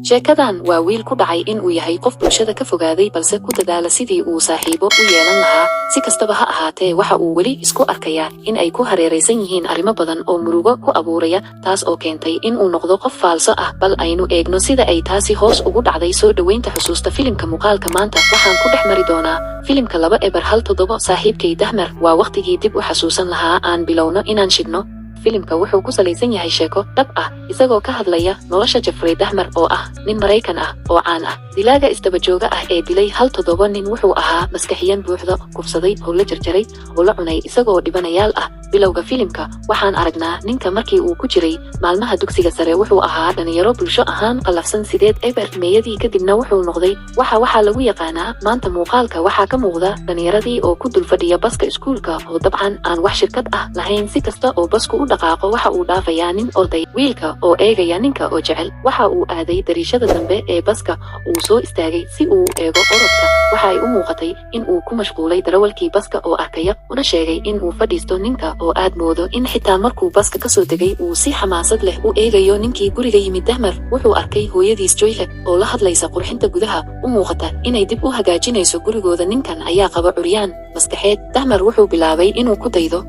sheekadan waa wiil ku dhacay in uu yahay qof bulshada ka fogaaday balse ku dadaala sidii uu saaxiibo u yeelan lahaa. Si kastaba ha ahaatee waxa uu weli isku arkayaa in ay ku hareeraysan yihiin arrimo badan oo murugo ku abuuraya, taas oo keentay in uu noqdo qof faalso ah. Bal aynu eegno sida ay taasi hoos ugu dhacday soo dhaweynta xusuusta filimka muuqaalka maanta. Waxaan ku dhex mari doonaa filimka 2-1-7 saaxiibkay Dahmer. Waa waqtigii dib u xasuusan lahaa aan bilowno inaan shidno. Filimka wuxuu ku salaysan yahay sheeko dhab ah, isagoo ka hadlaya nolosha Jeffrey Dahmer oo ah nin Maraykan ah oo caan ah. Dilaaga isdaba jooga ah ee dilay 7 nin wuxuu ahaa maskaxiyan buuxda, kufsaday oo la jarjaray oo la cunay isagoo dhibanayaal ah. Bilowga filimka waxaan aragnaa ninka markii uu ku jiray maalmaha dugsiga sare wuxuu ahaa dhalinyaro bulsho ahaan qalafsan sideed eber meeyadii kadibna wuxuu noqday waxaa lagu yaqaanaa maanta. Muuqaalka waxaa ka muuqda dhalinyaradii oo ku dul fadhiya baska iskuulka oo dabcan aan wax shirkad ah lahayn. Si kasta oo basku u dhaqaaqo waxa uu dhaafayaa nin oday. Wiilka oo eegaya ninka oo jecel waxa uu aaday dariishada dambe ee baska, uu soo istaagay si uu eego orodka. Waxa ay u muuqatay in uu ku mashquulay darawalkii baska oo arkaya una sheegay in uu fadhiisto ninka oo aad moodo in xitaa markuu baska ka soo degay uu si xamaasad leh u eegayo ninkii guriga yimid. Dahmer wuxuu arkay hooyadiis Joyle oo la hadlaysa qurxinta gudaha, u muuqata inay dib u hagaajinayso gurigooda. Ninkan ayaa qaba curyaan maskaxeed. Dahmer wuxuu bilaabay inuu ku daydo.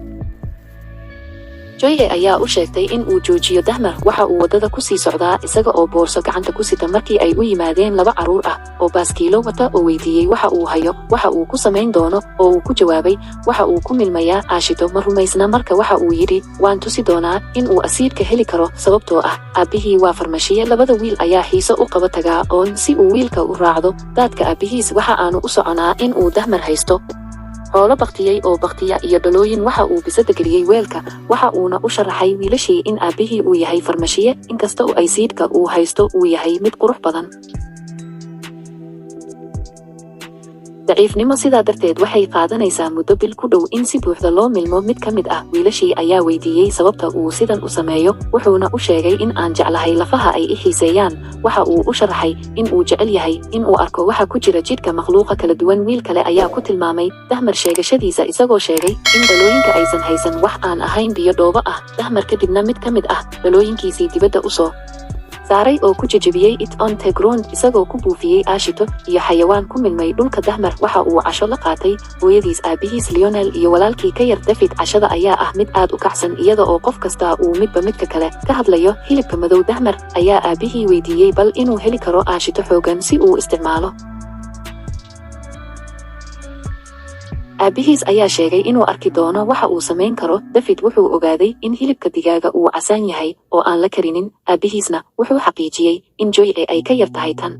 Joyle ayaa u sheegtay in uu joojiyo. Dahmer waxa uu wadada ku sii socdaa isaga oo boorso gacanta ku sita markii ay u yimaadeen 2 caruur ah oo baaskiilo wata oo weydiiyey waxa uu hayo, waxa uu ku samayn doono, oo uu ku jawaabay waxa uu ku milmayaa aashito. Ma rumaysna marka waxa uu yidhi waan tusi doonaa in uu asiirka heli karo sababtoo ah aabbihii waa farmashiye. 2 wiil ayaa xiiso u qaba tagaa oon si uu wiilka u raacdo daadka aabihiis. Waxa aanu u soconaa in uu Dahmer haysto xoolo baktiyey oo baktiya iyo dhalooyin. Waxa uu bisada geliyey weelka, waxa uuna u sharaxay wiilashii in aabbihii uu yahay farmashiye, inkasta oo ay siidhka uu haysto uu yahay mid qurux badan. daciifnimo sidaa darteed waxay qaadanaysaa muddo bil ku dhow in si buuxda loo milmo. Mid ka mid ah wiilashii ayaa weydiiyey sababta uu sidan u sameeyo, wuxuuna u sheegay in aan jeclahay lafaha ay i xiiseeyaan. Waxa uu u sharaxay in uu jecel yahay in uu arko waxa ku jira jidhka makhluuqa kala duwan. Wiil kale ayaa ku tilmaamay Dahmer sheegashadiisa isagoo sheegay in dhalooyinka aysan haysan wax aan ahayn biyo dhoobo ah. Dahmer kadibna mid ka mid ah dhalooyinkiisii dibadda u soo saaray oo ku jajabiyey it on the ground, isagoo ku buufiyey aashito iyo xayawaan ku milmay dhulka. Dahmer waxa uu casho la qaatay hooyadiis, aabihiis Lionel iyo walaalkii ka yar David. Cashada ayaa ah mid aad u kacsan iyada oo qof kasta uu midba midka kale ka hadlayo. Hilibka madow. Dahmer ayaa aabihii weydiiyey bal inuu heli karo aashito xoogan si uu isticmaalo. aabihiis ayaa sheegay inuu arki doono waxa uu samayn karo. David wuxuu ogaaday in hilibka digaaga uu casaan yahay oo aan la karinin. Aabihiisna wuxuu xaqiijiyey in Joyle ay ka yar tahay tan,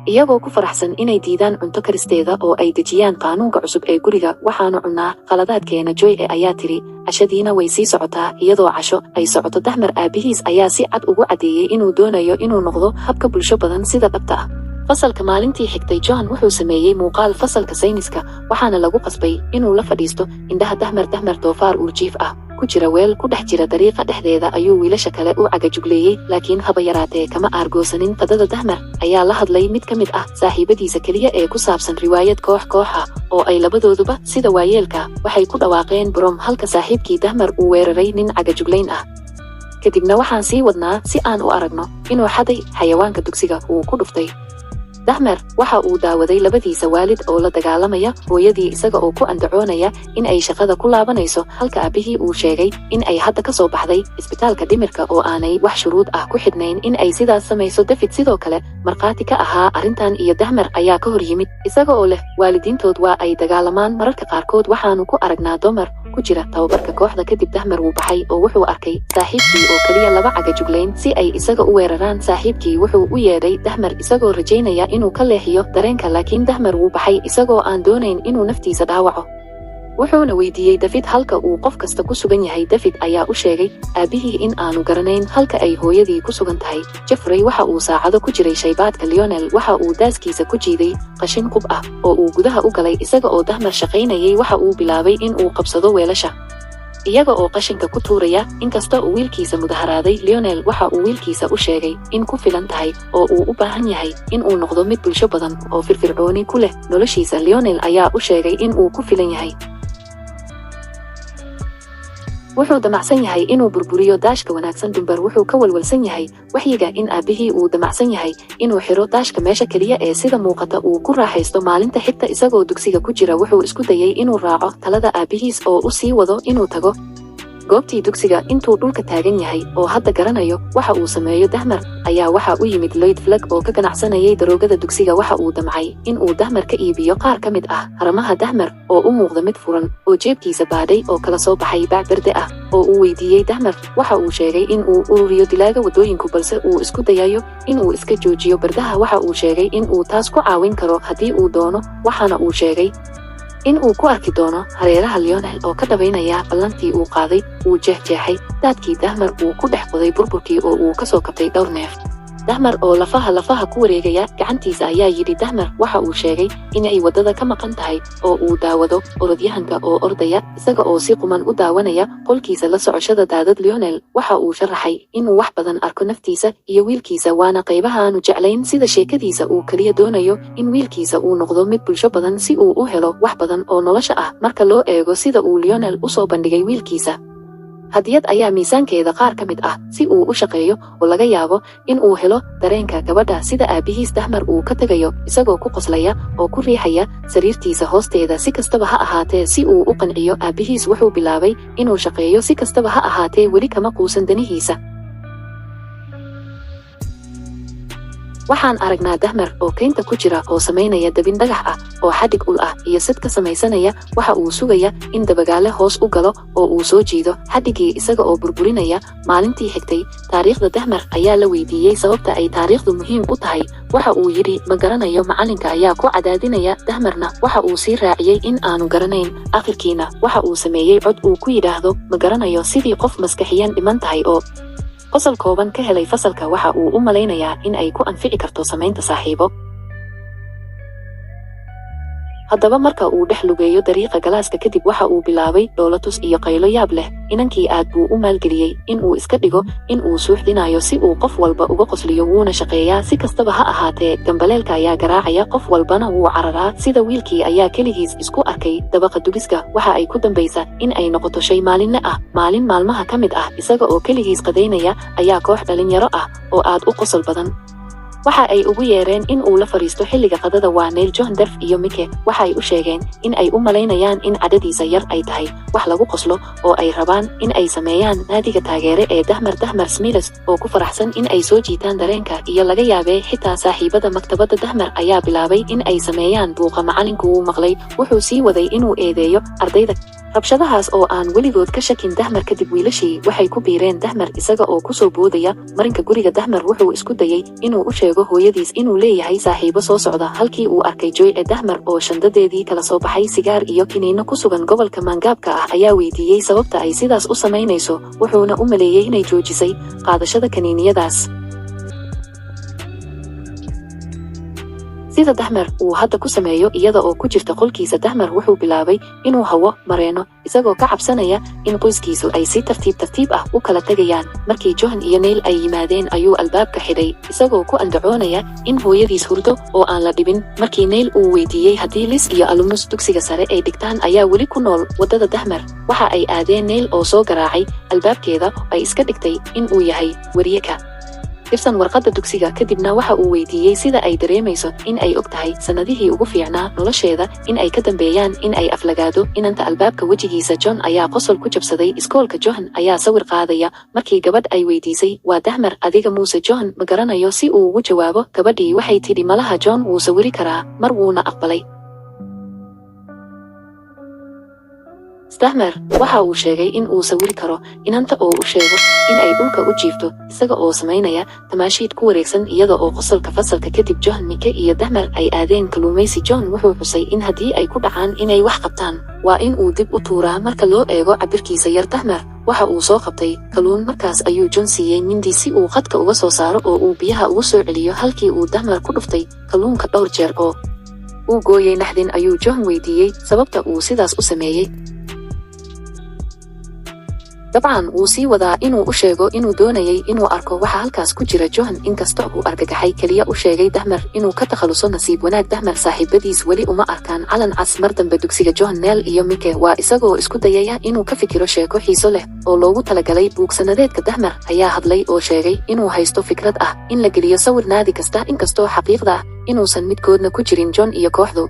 iyagoo ku faraxsan inay diidaan cunto karisteeda oo ay dejiyaan qaanuunka cusub ee guriga. Waxaanu cunnaa qaladaadkeena. Joyle ayaa tiri cashadiina way sii socotaa. Iyadoo casho ay socoto, Dahmer aabihiis ayaa si cad ugu cadeeyey inuu doonayo inuu noqdo habka bulsho badan sida dhabta ah. Fasalka maalintii xigtay, John wuxuu sameeyey muuqaal fasalka sayniska, waxaana lagu qasbay inuu la fadhiisto indhaha Dahmer. Dahmer doofaar uurjiif ah ku jira weel ku dhex jira dariiqa dhexdeeda ayuu wiilasha kale u cagajugleeyey, laakiin haba yaraatee kama aargoosanin. Qadada Dahmer ayaa la hadlay mid ka mid ah saaxiibadiisa keliya ee ku saabsan riwaayad koox ah oo ay labadooduba sida waayeelka waxay ku dhawaaqeen brom, halka saaxiibkii Dahmer uu weeraray nin cagajuglayn ah. Kadibna waxaan sii wadnaa si aan u aragno inuu xaday xayawaanka dugsiga uu ku dhuftay. Dahmer waxa uu daawaday labadiisa waalid oo la dagaalamaya hooyadii, isaga oo ku andacoonaya in ay shaqada ku laabanayso, halka aabihii uu sheegay in ay hadda ka soo baxday isbitaalka dhimirka oo aanay wax shuruud ah ku xidhnayn in ay sidaas samayso. David sidoo kale markhaati ka ahaa arrintan iyo Dahmer ayaa ka hor yimid, isaga oo leh waalidiintood waa ay dagaalamaan mararka qaarkood. Waxaanu ku aragnaa Dahmer ku jira tababarka kooxda. Kadib Dahmer wuu baxay oo wuxuu arkay saaxiibkii oo keliya 2 cagajuglayn si ay isaga u weeraraan. Saaxiibkii wuxuu u yeedhay Dahmer isagoo rajaynaya inuu ka leexiyo dareenka, laakiin Dahmer wuu baxay isagoo aan doonayn inuu naftiisa dhaawaco. Wuxuuna weydiiyey David halka uu qof kasta ku sugan yahay. David ayaa u sheegay aabihii in aanu garanayn halka ay hooyadii ku sugan tahay. Jeffrey waxa uu saacado ku jiray shaybaadka. Lionel waxa uu daaskiisa ku jiiday qashin qub ah oo uu gudaha u galay. Isaga oo Dahmer shaqaynayay waxa uu bilaabay in uu qabsado weelasha iyaga oo qashinka ku tuuraya. Inkasta uu wiilkiisa mudaharaaday, Lionel waxa uu wiilkiisa u sheegay in ku filan tahay oo uu u baahan yahay in uu noqdo mid bulsho badan oo firfircooni ku leh noloshiisa. Lionel ayaa u sheegay in uu ku filan yahay wuxuu damacsan yahay inuu burburiyo daashka wanaagsan. Dunbar wuxuu ka walwalsan yahay waxyiga in aabihii uu damacsan yahay inuu xiro daashka meesha keliya ee sida muuqata uu ku raaxaysto maalinta xigta. Isagoo dugsiga ku jira wuxuu isku dayay inuu raaco talada aabihiis oo u sii wado inuu tago goobtii dugsiga. Intuu dhulka taagan yahay oo hadda garanayo waxa uu sameeyo, Dahmer ayaa waxa u yimid Lloyd Flag oo ka ganacsanayay daroogada dugsiga. Waxa uu damcay in uu Dahmer ka iibiyo qaar ka mid ah haramaha Dahmer oo u muuqda mid furan oo jeebkiisa baadhay oo kala soo baxay bac berde ah oo uu weydiiyey Dahmer. Waxa uu sheegay in uu ururiyo dilaaga wadooyinku balse uu isku dayayo in uu iska joojiyo bardaha. Waxa uu sheegay in uu taas ku caawin karo haddii uu doono, waxaana uu sheegay in uu ku arki doono hareeraha Lionel oo ka dhabaynaya ballantii uu qaaday. Uu jeexjeexay daadkii Dahmer uu ku dhex qoday burburkii oo uu ka soo kabtay dhowr neef. Dahmer oo lafaha ku wareegaya gacantiisa ayaa yidhi Dahmer waxa uu sheegay in ay waddada ka maqan tahay oo uu daawado orodyahanka oo ordaya isaga oo si quman u daawanaya qolkiisa la socoshada daadad. Lionel waxa uu sharaxay inuu wax badan arko naftiisa iyo wiilkiisa, waana qaybaha aanu jeclayn sida sheekadiisa. Uu kaliya doonayo in wiilkiisa uu noqdo mid bulsho badan si uu u helo wax badan oo nolosha ah. Marka loo eego sida uu Lionel u soo bandhigay wiilkiisa, hadiyad ayaa miisaankeeda qaar ka mid ah si uu u shaqeeyo oo laga yaabo in uu helo dareenka gabadha sida aabihiis. Dahmer uu ka tegayo isagoo ku qoslaya oo ku riixaya sariirtiisa hoosteeda. Si kastaba ha ahaatee, si uu u qanciyo aabihiis wuxuu bilaabay inuu shaqeeyo. Si kastaba ha ahaatee, weli kama quusan danihiisa. Waxaan aragnaa Dahmer oo keynta ku jira oo samaynaya dabin dhagax ah oo xadhig ul ah iyo sad ka samaysanaya. Waxa uu sugaya in dabagaale hoos u galo oo uu soo jiido xadhigii isaga oo burburinaya. Maalintii xigtay, taariikhda Dahmer ayaa la weydiiyey sababta ay taariikhdu muhiim u tahay. Waxa uu yidhi ma garanayo, macalinka ayaa ku cadaadinaya. Dahmerna waxa uu sii raaciyey in aanu garanayn. Akhirkiina waxa uu sameeyey cod uu ku yidhaahdo ma garanayo, sidii qof maskaxiyan dhiman tahay oo qosol kooban ka helay fasalka. Waxa uu u malaynayaa in ay ku anfici karto samaynta saaxiibo. haddaba marka uu dhex lugeeyo dariiqa galaaska kadib waxa uu bilaabay dhoolatus iyo qaylo yaab leh. inankii aad buu u maalgeliyey in uu iska dhigo in uu suuxdinayo si uu qof walba uga qosliyo, wuuna shaqeeyaa. si kastaba ha ahaatee, gambaleelka ayaa garaacaya, qof walbana wuu cararaa. sida wiilkii ayaa keligiis isku arkay dabaqa dugiska. waxa ay ku dambaysa in ay noqoto shay maalinle ah. maalin maalmaha ka mid ah, isaga oo keligiis qadaynaya ayaa koox dhalinyaro ah oo aad u qosol badan waxa ay ugu yeereen in uu la fariisto xilliga qadada. waa Neil, John, Derf iyo Mike. waxa ay u sheegeen in ay u malaynayaan in cadhadiisa yar ay tahay wax lagu qoslo oo ay rabaan in ay sameeyaan naadiga taageere ee Dahmer Smithers oo ku faraxsan in ay soo jiitaan dareenka iyo laga yaabee xitaa saaxiibada maktabadda. Dahmer ayaa bilaabay in ay sameeyaan buuqa. macalinku wuu maqlay, wuxuu sii waday inuu eedeeyo ardayda rabshadahaas oo aan weligood ka shakin Dahmer. kadib wiilashii waxay ku biireen Dahmer isaga oo ku soo boodaya marinka guriga. Dahmer wuxuu isku dayay inuu u sheego hooyadiis inuu leeyahay saaxiibo soo socda. halkii uu arkay Joy ee Dahmer oo shandadeedii kala soo baxay sigaar iyo kiniino ku sugan gobolka maangaabka ah, ayaa weydiiyey sababta ay sidaas u samaynayso, wuxuuna u maleeyey inay joojisay qaadashada kaniiniyadaas. sida Dahmer uu hadda ku sameeyo iyada oo ku jirta qolkiisa. Dahmer wuxuu bilaabay inuu hawo mareeno isagoo ka cabsanaya in qoyskiisu ay si tartiib ah u kala tegayaan. markii John iyo Neil ay yimaadeen ayuu albaabka xidhay isagoo ku andacoonaya in hooyadiis hurdo oo aan la dhibin. markii Neil uu weydiiyey haddii Liz iyo alumnus dugsiga sare ay dhigtaan ayaa weli ku nool waddada Dahmer, waxa ay aadeen Neil oo soo garaacay albaabkeeda ay iska dhigtay in uu yahay wariyaka tirsan warqadda dugsiga. kadibna waxa uu weydiiyey sida ay dareemayso in ay og tahay sanadihii ugu fiicnaa nolosheeda in ay ka dambeeyaan in ay aflagaado inanta albaabka wejigiisa. John ayaa qosol ku jabsaday iskoolka. John ayaa sawir qaadaya markii gabadh ay weydiisay waa Dahmer adiga muuse? John ma garanayo si uu ugu jawaabo. gabadhii waxay tidhi malaha John wuu sawiri karaa mar, wuuna aqbalay. Dahmer waxa uu sheegay in uu sawiri karo inanta oo u sheego in ay dhulka u jiifto isaga oo samaynaya tamaashiid ku wareegsan iyada oo qosolka fasalka. kadib John, Mike iyo Dahmer ay aadeen kaluumaysi. John wuxuu xusay in haddii ay ku dhacaan inay wax qabtaan waa in uu dib u tuuraa marka loo eego cabirkiisa yar. Dahmer waxa uu soo qabtay kaluun, markaas ayuu John siiyey mindi si uu khadka uga soo saaro oo uu biyaha ugu soo celiyo. halkii uu Dahmer ku dhuftay kaluunka dhowr jeer oo uu gooyey naxdin ayuu John weydiiyey sababta uu sidaas u sameeyey. dabcan wuu sii wadaa inuu u sheego inuu doonayay inuu arko waxa halkaas ku jira John. inkasta uu argagaxay keliya u sheegay Dahmer inuu ka takhaluso. nasiib wanaag Dahmer saaxiibadiis weli uma arkaan calan cas. mar dambe dugsiga John, Nell iyo Mike waa isagoo isku dayaya inuu ka fikiro sheeko xiiso leh oo loogu talagalay buug sanadeedka. Dahmer ayaa hadlay oo sheegay inuu haysto fikrad ah in la geliyo sawir naadi kasta, inkastoo xaqiiqda ah inuusan midkoodna ku jirin John iyo kooxdu.